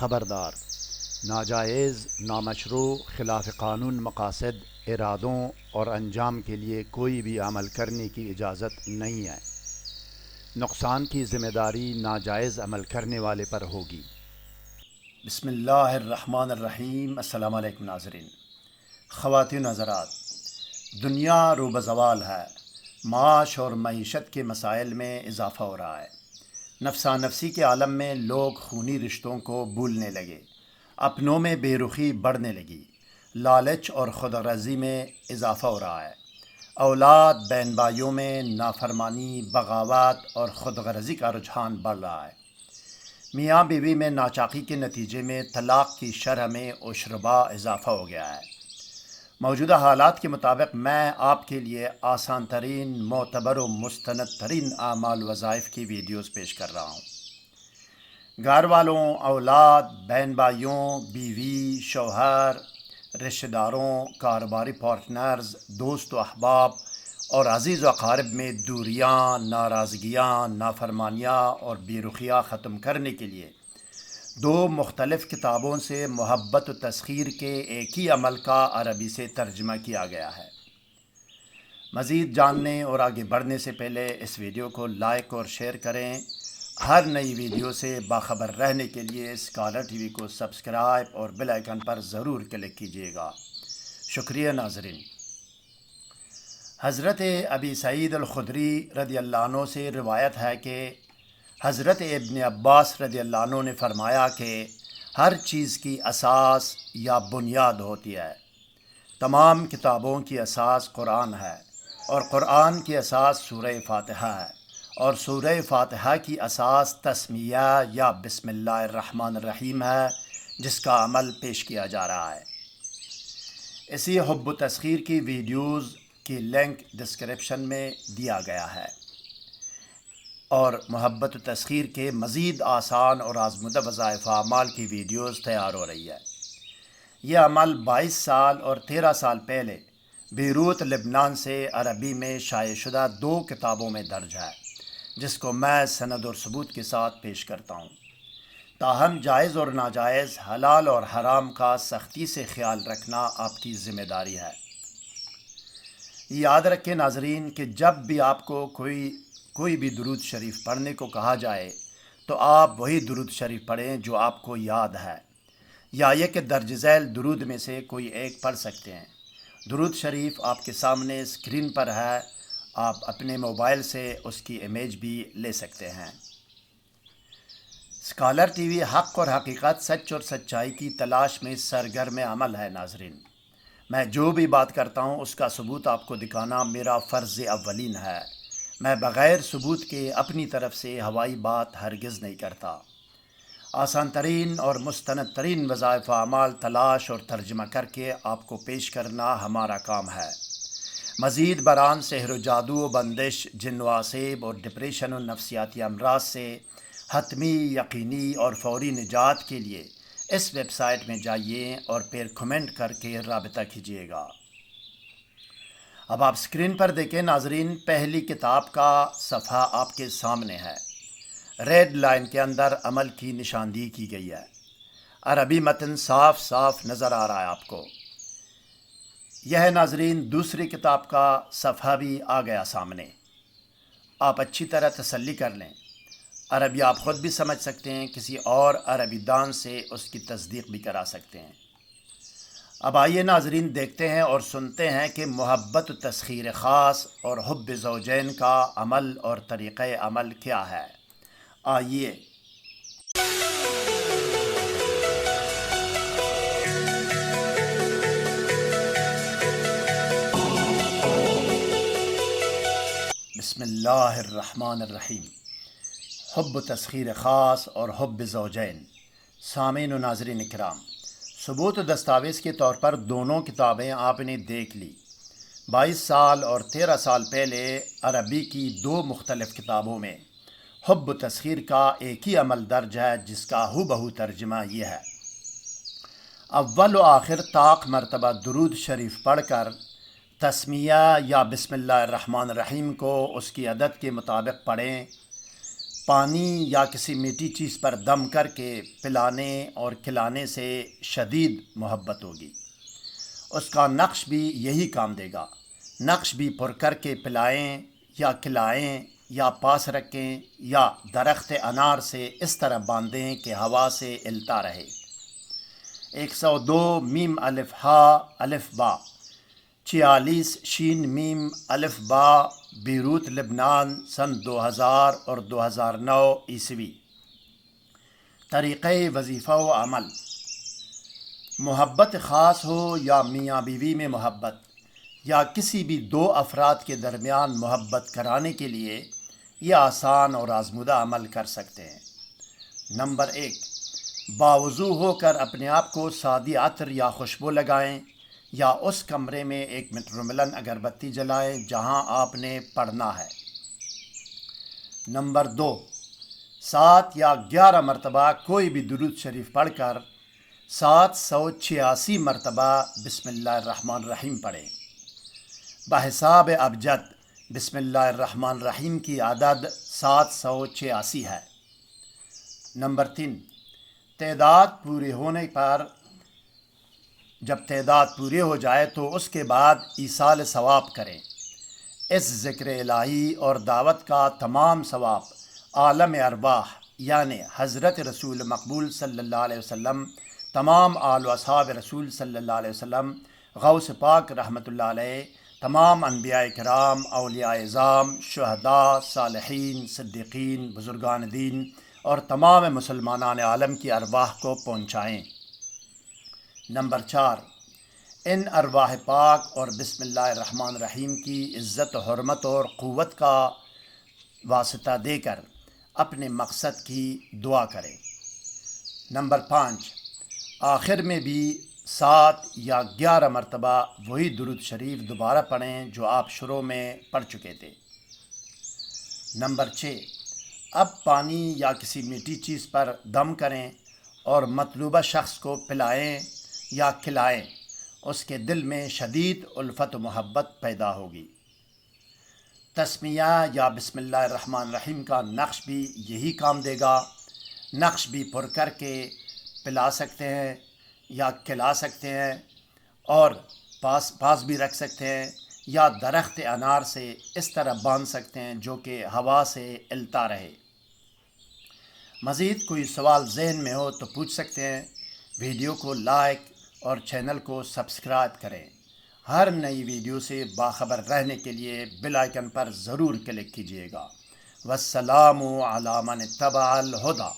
خبردار، ناجائز، نامشروع، خلاف قانون مقاصد، ارادوں اور انجام کے لیے کوئی بھی عمل کرنے کی اجازت نہیں ہے۔ نقصان کی ذمہ داری ناجائز عمل کرنے والے پر ہوگی۔ بسم اللہ الرحمن الرحیم۔ السلام علیکم ناظرین۔ خواتین حضرات، دنیا روبہ زوال ہے، معاش اور معیشت کے مسائل میں اضافہ ہو رہا ہے۔ نفسا نفسی کے عالم میں لوگ خونی رشتوں کو بھولنے لگے، اپنوں میں بے رخی بڑھنے لگی، لالچ اور خود غرضی میں اضافہ ہو رہا ہے، اولاد بہن بھائیوں میں نافرمانی، بغاوت اور خود غرضی کا رجحان بڑھ رہا ہے۔ میاں بیوی میں ناچاقی کے نتیجے میں طلاق کی شرح میں عشربا اضافہ ہو گیا ہے۔ موجودہ حالات کے مطابق میں آپ کے لیے آسان ترین، معتبر و مستند ترین اعمال وظائف کی ویڈیوز پیش کر رہا ہوں۔ گھر والوں، اولاد، بہن بھائیوں، بیوی، شوہر، رشتہ داروں، کاروباری پارٹنرز، دوست و احباب اور عزیز و اقارب میں دوریاں، ناراضگیاں، نافرمانیاں اور بے رخیاں ختم کرنے کے لیے دو مختلف کتابوں سے محبت و تسخیر کے ایک ہی عمل کا عربی سے ترجمہ کیا گیا ہے۔ مزید جاننے اور آگے بڑھنے سے پہلے اس ویڈیو کو لائک اور شیئر کریں۔ ہر نئی ویڈیو سے باخبر رہنے کے لیے اسکالر ٹی وی کو سبسکرائب اور بیل آئیکن پر ضرور کلک کیجیے گا۔ شکریہ ناظرین۔ حضرت ابی سعید الخدری رضی اللہ عنہ سے روایت ہے کہ حضرت ابن عباس رضی اللہ عنہ نے فرمایا کہ ہر چیز کی اساس یا بنیاد ہوتی ہے۔ تمام کتابوں کی اساس قرآن ہے، اور قرآن کی اساس سورہ فاتحہ ہے، اور سورہ فاتحہ کی اساس تسمیہ یا بسم اللہ الرحمن الرحیم ہے، جس کا عمل پیش کیا جا رہا ہے۔ اسی حب و تسخیر کی ویڈیوز کی لنک ڈسکرپشن میں دیا گیا ہے، اور محبت و تسخیر کے مزید آسان اور آزمودہ وظائف اعمال کی ویڈیوز تیار ہو رہی ہے۔ یہ عمل 22 سال اور 13 سال پہلے بیروت لبنان سے عربی میں شائع شدہ 2 کتابوں میں درج ہے، جس کو میں سند اور ثبوت کے ساتھ پیش کرتا ہوں۔ تاہم جائز اور ناجائز، حلال اور حرام کا سختی سے خیال رکھنا آپ کی ذمہ داری ہے۔ یاد رکھیں ناظرین کہ جب بھی آپ کو کوئی بھی درود شریف پڑھنے کو کہا جائے تو آپ وہی درود شریف پڑھیں جو آپ کو یاد ہے، یا یہ کہ درج ذیل درود میں سے کوئی ایک پڑھ سکتے ہیں۔ درود شریف آپ کے سامنے اسکرین پر ہے، آپ اپنے موبائل سے اس کی امیج بھی لے سکتے ہیں۔ اسکالر ٹی وی حق اور حقیقت، سچ اور سچائی کی تلاش میں سرگرم عمل ہے ناظرین۔ میں جو بھی بات کرتا ہوں اس کا ثبوت آپ کو دکھانا میرا فرض اولین ہے۔ میں بغیر ثبوت کے اپنی طرف سے ہوائی بات ہرگز نہیں کرتا۔ آسان ترین اور مستند ترین وظائف اعمال تلاش اور ترجمہ کر کے آپ کو پیش کرنا ہمارا کام ہے۔ مزید برآں سحر و جادو و بندش، جن و آسیب اور ڈپریشن و نفسیاتی امراض سے حتمی، یقینی اور فوری نجات کے لیے اس ویب سائٹ میں جائیے اور پھر کمنٹ کر کے رابطہ کیجیے گا۔ اب آپ اسکرین پر دیکھیں ناظرین، پہلی کتاب کا صفحہ آپ کے سامنے ہے۔ ریڈ لائن کے اندر عمل کی نشاندہی کی گئی ہے۔ عربی متن صاف صاف نظر آ رہا ہے آپ کو۔ یہ ہے ناظرین دوسری کتاب کا صفحہ بھی آ گیا سامنے۔ آپ اچھی طرح تسلی کر لیں، عربی آپ خود بھی سمجھ سکتے ہیں، کسی اور عربی دان سے اس کی تصدیق بھی کرا سکتے ہیں۔ اب آئیے ناظرین دیکھتے ہیں اور سنتے ہیں کہ محبت و تسخیر خاص اور حب زوجین کا عمل اور طریقہ عمل کیا ہے۔ آئیے۔ بسم اللہ الرحمن الرحیم۔ حب و تسخیر خاص اور حب زوجین۔ سامعین و ناظرین اکرام، ثبوت و دستاویز کے طور پر دونوں کتابیں آپ نے دیکھ لی۔ 22 سال اور 13 سال پہلے عربی کی 2 مختلف کتابوں میں حب و تسخیر کا ایک ہی عمل درج ہے، جس کا ہو بہو ترجمہ یہ ہے: اول و آخر طاق مرتبہ درود شریف پڑھ کر تسمیہ یا بسم اللہ الرحمن الرحیم کو اس کی عدد کے مطابق پڑھیں، پانی یا کسی میٹھی چیز پر دم کر کے پلانے اور کھلانے سے شدید محبت ہوگی۔ اس کا نقش بھی یہی کام دے گا۔ نقش بھی پر کر کے پلائیں یا کھلائیں یا پاس رکھیں یا درخت انار سے اس طرح باندھیں کہ ہوا سے التا رہے۔ 102 میم الف ہا الف با، 46 شین میم الف با، بیروت لبنان، سن 2000 اور 2009 عیسوی۔ طریقۂ وظیفہ و عمل: محبت خاص ہو یا میاں بیوی میں محبت یا کسی بھی دو افراد کے درمیان محبت کرانے کے لیے یہ آسان اور آزمودہ عمل کر سکتے ہیں۔ نمبر 1، باوضو ہو کر اپنے آپ کو سادی عطر یا خوشبو لگائیں یا اس کمرے میں ایک مٹروملن اگربتی جلائیں جہاں آپ نے پڑھنا ہے۔ نمبر 2، 7 یا 11 مرتبہ کوئی بھی درود شریف پڑھ کر 786 مرتبہ بسم اللہ الرحمن الرحیم پڑھیں۔ بحساب ابجد بسم اللہ الرحمن الرحیم کی عدد 786 ہے۔ نمبر 3، تعداد پورے ہونے پر جب تعداد پورے ہو جائے تو اس کے بعد ایصال ثواب کریں۔ اس ذکر الہی اور دعوت کا تمام ثواب عالم ارواح یعنی حضرت رسول مقبول صلی اللہ علیہ وسلم، تمام آل و اصحاب رسول صلی اللہ علیہ وسلم، غوث پاک رحمۃ اللہ علیہ، تمام انبیاء کرام، اولیاء اعظام، شہداء، صالحین، صدیقین، بزرگان دین اور تمام مسلمانان عالم کی ارواح کو پہنچائیں۔ نمبر 4، ان ارواح پاک اور بسم اللہ الرحمن الرحیم کی عزت و حرمت اور قوت کا واسطہ دے کر اپنے مقصد کی دعا کریں۔ نمبر 5، آخر میں بھی 7 یا 11 مرتبہ وہی درود شریف دوبارہ پڑھیں جو آپ شروع میں پڑھ چکے تھے۔ نمبر 6، اب پانی یا کسی میٹھی چیز پر دم کریں اور مطلوبہ شخص کو پلائیں یا کھلائیں، اس کے دل میں شدید الفت و محبت پیدا ہوگی۔ تسمیہ یا بسم اللہ الرحمن الرحیم کا نقش بھی یہی کام دے گا۔ نقش بھی پر کر کے پلا سکتے ہیں یا کھلا سکتے ہیں اور پاس بھی رکھ سکتے ہیں یا درخت انار سے اس طرح باندھ سکتے ہیں جو کہ ہوا سے التا رہے۔ مزید کوئی سوال ذہن میں ہو تو پوچھ سکتے ہیں۔ ویڈیو کو لائک اور چینل کو سبسکرائب کریں۔ ہر نئی ویڈیو سے باخبر رہنے کے لیے بیل آئیکن پر ضرور کلک کیجیے گا۔ والسلام علی من اتبع الہدی۔